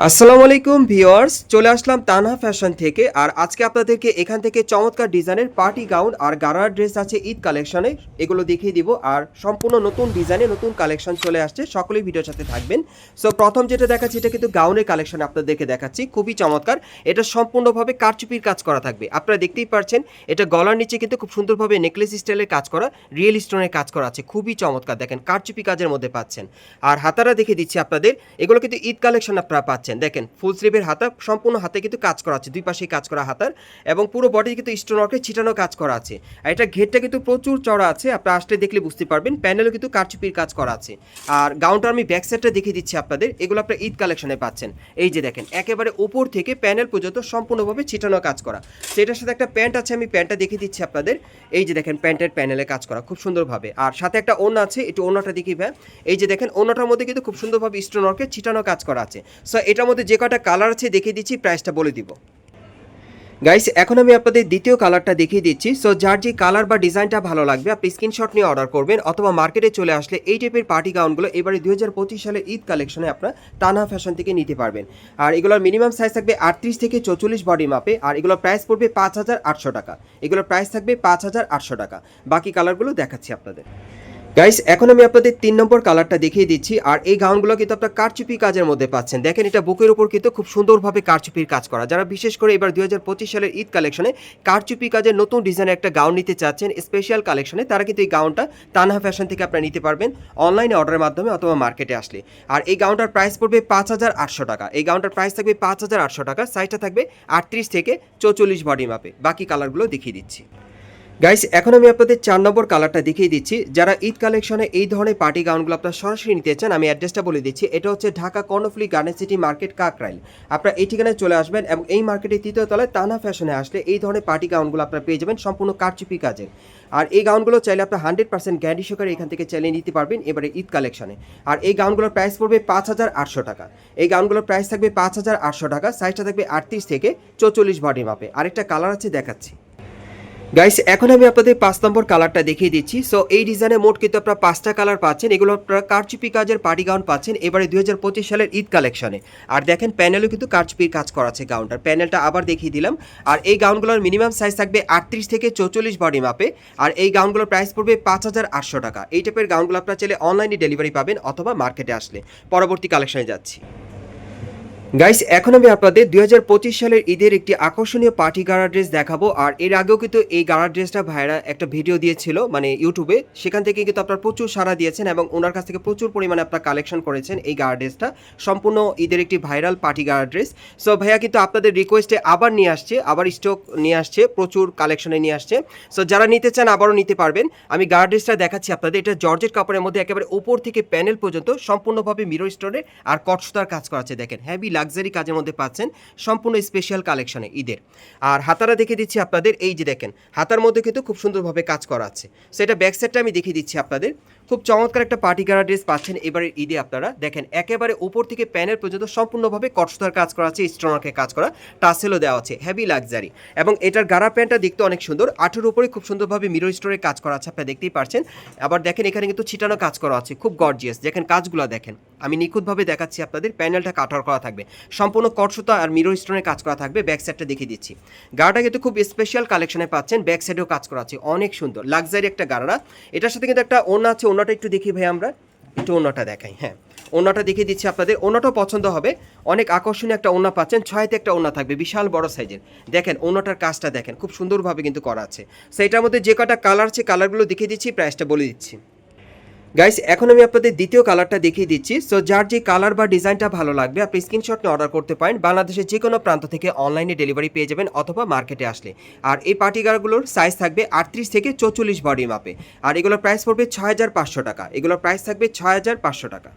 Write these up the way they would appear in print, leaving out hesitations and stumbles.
আসসালামু আলাইকুম ভিউয়ার্স, চলে আসলাম তানহা ফ্যাশন থেকে। আর আজকে আপনাদেরকে এখান থেকে চমৎকার ডিজাইনের পার্টি গাউন আর গারার ড্রেস আছে ঈদ কালেকশনে, এগুলো দেখিয়ে দিব। আর সম্পূর্ণ নতুন ডিজাইনে নতুন কালেকশন চলে আসছে, সকলেই ভিডিওর সাথে থাকবেন। সো প্রথম যেটা দেখাচ্ছি এটা কিন্তু গাউনের কালেকশন আপনাদেরকে দেখাচ্ছি, খুবই চমৎকার। এটা সম্পূর্ণভাবে কারচুপির কাজ করা থাকবে, আপনারা দেখতেই পারছেন। এটা গলার নিচে কিন্তু খুব সুন্দরভাবে নেকলেস স্টাইলের কাজ করা, রিয়েল স্টোনের কাজ করা আছে, খুবই চমৎকার। দেখেন কারচুপি কাজের মধ্যে পাচ্ছেন। আর হাতারা দেখিয়ে দিচ্ছি আপনাদের, এগুলো কিন্তু ঈদ কালেকশন আপনারা পাচ্ছেন। দেখেন ফুল স্লিভের হাতা, সম্পূর্ণ হাতে কিন্তু কাজ করা আছে, দুই পাশেই কাজ করা হাতার, এবং পুরো বডি কিন্তু স্টোন ওয়ার্কে ছিটানো কাজ করা আছে। আর এটা ঘেরটা কিন্তু প্রচুর চড়া আছে, আপনারা আসলে দেখলে বুঝতে পারবেন। প্যানেলও কিন্তু কারচুপির কাজ করা আছে। আর গাউনটা আমি ব্যাক সাইডটা দেখিয়ে দিচ্ছি আপনাদের, এগুলো আপনারা ঈদ কালেকশনে পাচ্ছেন। এই যে দেখেন একেবারে উপর থেকে প্যানেল পর্যন্ত সম্পূর্ণভাবে ছিটানো কাজ করা। সেটার সাথে একটা প্যান্ট আছে, আমি প্যান্টটা দেখিয়ে দিচ্ছি আপনাদের। এই যে দেখেন প্যান্টের প্যানেলে কাজ করা খুব সুন্দরভাবে, আর সাথে একটা ওড়না আছে, একটু ওড়নাটা দেখিয়ে ভাই। এই যে দেখেন ওড়নাটার মধ্যে কিন্তু খুব সুন্দরভাবে স্টোন ওয়ার্কে ছিটানো কাজ করা আছে। সো এটার মধ্যে যে কটা কালার আছে দেখিয়ে দিচ্ছি, প্রাইসটা বলে দিব। গাইস এখন আমি আপনাদের দ্বিতীয় কালারটা দেখিয়ে দিচ্ছি। সো যার যে কালার বা ডিজাইনটা ভালো লাগবে আপনি স্ক্রিনশট নিয়ে অর্ডার করবেন, অথবা মার্কেটে চলে আসলে এই টাইপের পার্টি গাউনগুলো এবারে 2025 সালের ঈদ কালেকশনে আপনারা তানহা ফ্যাশন থেকে নিতে পারবেন। আর এগুলোর মিনিমাম সাইজ থাকবে 38 থেকে 44 বডি মাপে, আর এগুলোর প্রাইস পড়বে 5800 টাকা। এগুলোর প্রাইস থাকবে 5800 টাকা। বাকি কালারগুলো দেখাচ্ছি আপনাদের। গাইস এখন আমি আপনাদের 3 নম্বর কালারটা দেখিয়ে দিচ্ছি। আর এই গাউনগুলো কিন্তু আপনারা কারচুপি কাজের মধ্যে পাচ্ছেন। দেখেন এটা বুকের উপর কিন্তু খুব সুন্দরভাবে কারচুপির কাজ করা। যারা বিশেষ করে এবার 2025 সালের ঈদ কালেকশনে কারচুপি কাজের নতুন ডিজাইনের একটা গাউন নিতে চাচ্ছেন স্পেশাল কালেকশনে, তারা কিন্তু এই গাউনটা তানহা ফ্যাশন থেকে আপনারা নিতে পারবেন অনলাইনে অর্ডারের মাধ্যমে অথবা মার্কেটে আসলে। আর এই গাউনটার প্রাইস পড়বে 5800 টাকা। এই গাউনটার প্রাইস থাকবে 5800 টাকা। সাইজটা থাকবে 38 থেকে 44 বডি মাপে। বাকি কালারগুলো দেখিয়ে দিচ্ছি। গাইস এখন আমি আপনাদের 4 নম্বর কালারটা দেখিয়ে দিচ্ছি। যারা ঈদ কালেকশনে এই ধরনের পার্টি গাউনগুলো আপনারা সরাসরি নিতে চান, আমি অ্যাড্রেসটা বলে দিচ্ছি। এটা হচ্ছে Dhaka Karnaphuli garden city market, Kakrail. আপনারা এই ঠিকানায় চলে আসবেন, এবং এই মার্কেটের তৃতীয় তলায় তানহা ফ্যাশনে আসলে এই ধরনের পার্টি গাউনগুলো আপনারা পেয়ে যাবেন সম্পূর্ণ কারচুপি কাজের। আর এই গাউনগুলো চাইলে আপনার 100% গ্যারান্টি সহকারে এখান থেকে চাইলে নিতে পারবেন এবারে ঈদ কালেকশনে। আর এই গাউনগুলোর প্রাইস পড়বে 5800 টাকা। এই গাউনগুলোর প্রাইস থাকবে 5800 টাকা। সাইজটা থাকবে 38 থেকে 44 বডি মাপে। আরেকটা কালার আছে, দেখাচ্ছি। গাইস এখন আমি আপনাদের 5 নম্বর কালারটা দেখিয়ে দিচ্ছি। সো এই ডিজাইনে মোট কিন্তু আপনারা 5টা কালার পাচ্ছেন। এগুলো আপনারা কারচুপি কাজের পার্টি গাউন পাচ্ছেন এবারে 2025 সালের ঈদ কালেকশনে। আর দেখেন প্যানেলও কিন্তু কারচুপির কাজ করা আছে গাউনটার, প্যানেলটা আবার দেখিয়ে দিলাম। আর এই গাউনগুলোর মিনিমাম সাইজ থাকবে 38 থেকে 44 বডি মাপে। আর এই গাউনগুলোর প্রাইস পড়বে 5800 টাকা। এই টাইপের গাউনগুলো আপনারা চাইলে অনলাইনে ডেলিভারি পাবেন অথবা মার্কেটে আসলে। পরবর্তী কালেকশনে যাচ্ছি। গাইস এখন আমি আপনাদের 2025 সালের ঈদের একটি আকর্ষণীয় পার্টি গারা ড্রেস দেখাবো। আর এর আগেও কিন্তু এই গারা ড্রেসটা ভাইরা একটা ভিডিও দিয়েছিল মানে ইউটিউবে, সেখান থেকে কিন্তু আপনারা প্রচুর সাড়া দিয়েছেন এবং ওনার কাছ থেকে প্রচুর পরিমাণে আপনারা কালেকশন করেছেন এই গারা ড্রেসটা। সম্পূর্ণ ঈদের একটি ভাইরাল পার্টি গারা ড্রেস। সো ভাইয়া কিন্তু আপনাদের রিকোয়েস্টে আবার নিয়ে আসছে, আবার স্টক নিয়ে আসছে, প্রচুর কালেকশনে নিয়ে আসছে। সো যারা নিতে চান আবারও নিতে পারবেন। আমি গারা ড্রেসটা দেখাচ্ছি আপনাদের। এটা জর্জেট কাপড়ের মধ্যে একেবারে উপর থেকে প্যানেল পর্যন্ত সম্পূর্ণভাবে মিরর স্টোনের আর কটসুতার কাজ করা আছে। দেখেন হেভি লাক্সারি কাজের মধ্যে পাচ্ছেন সম্পূর্ণ স্পেশাল কালেকশনে ঈদের। আর হাতারা দেখে দিচ্ছি আপনাদের। এই যে দেখেন হাতার মধ্যে কিন্তু খুব সুন্দরভাবে কাজ করা আছে। সেটা ব্যাক সাইডটা আমি দেখিয়ে দিচ্ছি আপনাদের। খুব চমৎকার একটা পার্টি গারা ড্রেস পাচ্ছেন এবারে ঈদে আপনারা। দেখেন একেবারে উপর থেকে প্যানেল পর্যন্ত সম্পূর্ণভাবে কটসুতার কাজ করা আছে, স্টোনারকে কাজ করা, টাসেলও দেওয়া আছে, হেভি লাক্সারি। এবং এটার গারা প্যান্টটা দেখতে অনেক সুন্দর, আঠের উপরে খুব সুন্দরভাবে মিরর স্টোরের কাজ করা আছে, আপনারা দেখতেই পারছেন। আবার দেখেন এখানে কিন্তু ছিটানো কাজ করা আছে, খুব গর্জিয়াস। দেখেন কাজগুলো দেখেন, আমি নিখুঁতভাবে দেখাচ্ছি আপনাদের। প্যানেলটা কাটার করা থাকবে, সম্পূর্ণ কটসুতা আর মিরর স্টোনের কাজ করা থাকবে। ব্যাক সাইডটা দেখিয়ে দিচ্ছি। গাড়াটা কিন্তু খুব স্পেশাল কালেকশনে পাচ্ছেন, ব্যাক সাইডেও কাজ করা আছে, অনেক সুন্দর লাক্সারি একটা গাড়া। এটার সাথে কিন্তু একটা ওড়না আছে, ওড়নাটা একটু দেখি ভাই, আমরা একটু ওড়নাটা দেখাই। হ্যাঁ ওড়নাটা দেখিয়ে দিচ্ছি আপনাদের, ওড়নাটাও পছন্দ হবে। অনেক আকর্ষণীয় একটা ওড়না পাচ্ছেন, 6তে একটা ওড়না থাকবে, বিশাল বড় সাইজের। দেখেন ওড়নাটার কাজটা দেখেন, খুব সুন্দরভাবে কিন্তু করা আছে। সেইটার মধ্যে যে কটা কালার আছে কালারগুলো দেখিয়ে দিচ্ছি, প্রাইসটা বলে দিচ্ছি। গাইস এখন আমি আপনাদের দ্বিতীয় কালারটা দেখিয়ে দিচ্ছি। সো যার যে কালার বা ডিজাইনটা ভালো লাগবে আপনি স্ক্রিনশট নিয়ে অর্ডার করতে পারেন। বাংলাদেশের যে কোনো প্রান্ত থেকে অনলাইনে ডেলিভারি পেয়ে যাবেন অথবা মার্কেটে আসলে। আর এই পার্টি গারগুলোর সাইজ থাকবে 38 থেকে 44 বডি মাপে। আর এগুলোর প্রাইস পড়বে 6500 টাকা। এগুলোর প্রাইস থাকবে 6500 টাকা।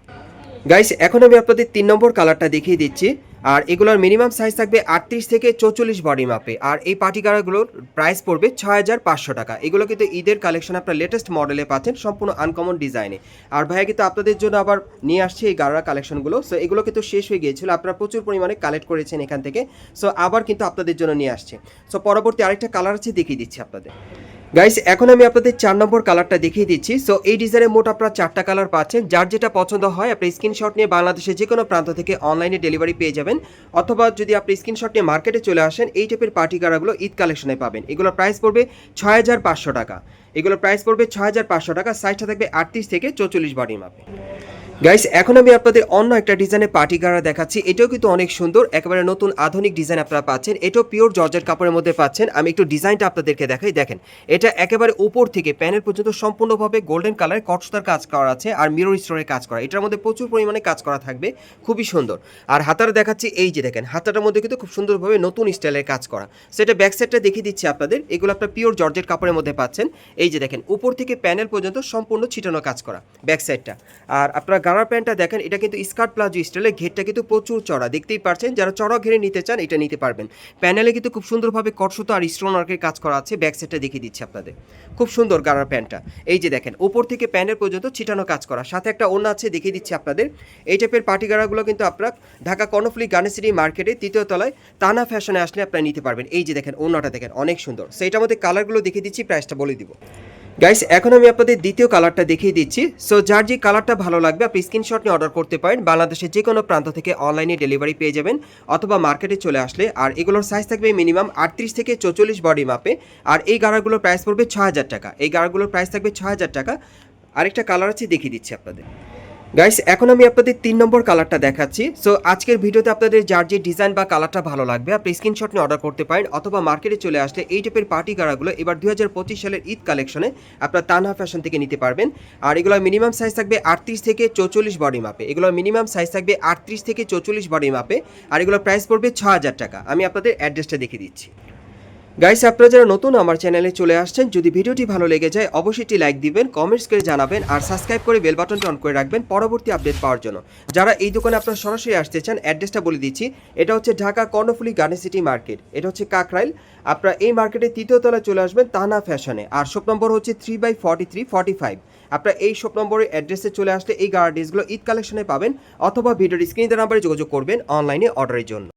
গাইস এখন আমি আপনাদের 3 নম্বর কালারটা দেখিয়ে দিচ্ছি। আর এগুলোর মিনিমাম সাইজ থাকবে 38 থেকে 44 বডি মাপে। আর এই পার্টি গারাগুলোর প্রাইস পড়বে 6500 টাকা। এগুলো কিন্তু ঈদের কালেকশন আপনার লেটেস্ট মডেলে পাচ্ছেন, সম্পূর্ণ আনকমন ডিজাইনে। আর ভাইয়া কিন্তু আপনাদের জন্য আবার নিয়ে আসছে এই গারা কালেকশনগুলো। সো এগুলো কিন্তু শেষ হয়ে গিয়েছিল, আপনারা প্রচুর পরিমাণে কালেক্ট করেছেন এখান থেকে। সো আবার কিন্তু আপনাদের জন্য নিয়ে আসছে। সো পরবর্তী আরেকটা কালার আছে, দেখিয়ে দিচ্ছি আপনাদের। গাইস এখন আমি আপনাদের 4 নম্বর কালারটা দেখিয়ে দিচ্ছি। সো এই ডিজাইনের মোট আপনারা 4টা কালার পাচ্ছেন। যার যেটা পছন্দ হয় আপনি স্ক্রিনশট নিয়ে বাংলাদেশের যে কোনো প্রান্ত থেকে অনলাইনে ডেলিভারি পেয়ে যাবেন, অথবা যদি আপনি স্ক্রিনশট নিয়ে মার্কেটে চলে আসেন এই টাইপের পার্টি গাড়াগুলো ঈদ কালেকশনে পাবেন। এগুলোর প্রাইস পড়বে 6500 টাকা। এগুলোর প্রাইস পড়বে 6500 টাকা। সাইজটা থাকবে 38 থেকে 44 বডি মাপে। গাইস এখন আমি আপনাদের অন্য একটা ডিজাইনের পার্টি গাড়া দেখাচ্ছি। এটাও কিন্তু অনেক সুন্দর, একেবারে নতুন আধুনিক ডিজাইন আপনারা পাচ্ছেন। এটাও পিওর জর্জেট কাপড়ের মধ্যে পাচ্ছেন। আমি একটু ডিজাইনটা আপনাদেরকে দেখাই। দেখেন, এটা একেবারে উপর থেকে প্যানেল পর্যন্ত সম্পূর্ণভাবে গোল্ডেন কালারের কটসুতার কাজ করা আছে আর মিরর স্টোনের কাজ করা। এটার মধ্যে প্রচুর পরিমাণে কাজ করা থাকবে, খুবই সুন্দর। আর হাতাটা দেখাচ্ছি, এই যে দেখেন হাতাটার মধ্যে কিন্তু খুব সুন্দরভাবে নতুন স্টাইলের কাজ করা। সেটা ব্যাক সাইডটা দেখিয়ে দিচ্ছি আপনাদের। এগুলো আপনার পিওর জর্জেট কাপড়ের মধ্যে পাচ্ছেন। এই যে দেখেন উপর থেকে প্যানেল পর্যন্ত সম্পূর্ণ ছিটানো কাজ করা ব্যাক সাইডটা। আর আপনার গাড়ার প্যান্টটা দেখেন, এটা কিন্তু স্কার্ট প্লাজো স্টাইলের, ঘেরটা কিন্তু প্রচুর চড়া, দেখতেই পারছেন। যারা চড়া ঘেরে নিতে চান এটা নিতে পারবেন। প্যানেলে কিন্তু খুব সুন্দরভাবে কটসুতো আর স্টোন ওয়ার্কের কাজ করা আছে। ব্যাক সাইডটা দেখিয়ে দিচ্ছি আপনাদের, খুব সুন্দর গাড়ার প্যান্টটা। এই যে দেখেন উপর থেকে প্যানেল পর্যন্ত ছিটানো কাজ করা, সাথে একটা ওড়না আছে, দেখিয়ে দিচ্ছি আপনাদের। এই টাইপের পার্টি গাড়াগুলো কিন্তু আপনারা ঢাকা কর্ণফুলী গার্ডেন সিটি মার্কেটে 3য় তলায় তানা ফ্যাশনে আসলে আপনারা নিতে পারবেন। এই যে দেখেন ওড়নাটা দেখেন অনেক সুন্দর। সেইটার মধ্যে কালারগুলো দেখিয়ে দিচ্ছি, প্রাইসটা বলে দিব। গাইস এখন আমি আপনাদের দ্বিতীয় কালারটা দেখিয়ে দিচ্ছি। সো যার যে কালারটা ভালো লাগবে আপনি স্ক্রিনশট নিয়ে অর্ডার করতে পারেন। বাংলাদেশের যে কোনো প্রান্ত থেকে অনলাইনে ডেলিভারি পেয়ে যাবেন, অথবা মার্কেটে চলে আসলে। আর এগুলোর সাইজ থাকবে মিনিমাম 38 থেকে 44 বডি মাপে। আর এই গাড়াগুলোর প্রাইস পড়বে 6000 টাকা। এই গাড়াগুলোর প্রাইস থাকবে 6000 টাকা। আরেকটা কালার আছে, দেখিয়ে দিচ্ছি আপনাদের। গাইস এখন আমি আপনাদের 3 নম্বর কালারটা দেখাচ্ছি। সো আজকের ভিডিওতে আপনাদের যার যে ডিজাইন বা কালারটা ভালো লাগবে আপনি স্ক্রিনশট নিয়ে অর্ডার করতে পারেন, অথবা মার্কেটে চলে আসলে এই টাইপের পার্টি গাড়াগুলো এবার 2025 সালের ঈদ কালেকশনে আপনার তানহা ফ্যাশন থেকে নিতে পারবেন। আর এগুলোর মিনিমাম সাইজ থাকবে 38 থেকে 44 বডি মাপে। এগুলোর মিনিমাম সাইজ থাকবে 38 থেকে 44 বডি মাপে। আর এগুলোর প্রাইস পড়বে 6000 টাকা। আমি আপনাদের অ্যাড্রেসটা দেখিয়ে দিচ্ছি। গাইস আপনারা যারা নতুন আমার চ্যানেলে চলে আসছেন, যদি ভিডিওটি ভালো লেগে যায় অবশ্যই একটি লাইক দিবেন, কমেন্টস করে জানাবেন, আর সাবস্ক্রাইব করে বেল বাটনটা অন করে রাখবেন পরবর্তী আপডেট পাওয়ার জন্য। যারা এই দোকানে আপনারা সরাসরি আসতে চান অ্যাড্রেসটা বলে দিচ্ছি। এটা হচ্ছে Dhaka Karnaphuli garden city market, এটা হচ্ছে কাকরাইল। আপনারা এই মার্কেটের 3য় তলায় চলে আসবেন তানা ফ্যাশনে। আর শপ নম্বর হচ্ছে 3/43-45। আপনারা এই শপ নম্বরের অ্যাড্রেসে চলে আসলে এই গার্ডেসগুলো ঈদ কালেকশনে পাবেন, অথবা ভিডিওর স্ক্রিনে দেওয়া নাম্বারে যোগাযোগ করবেন অনলাইনে অর্ডারের জন্য।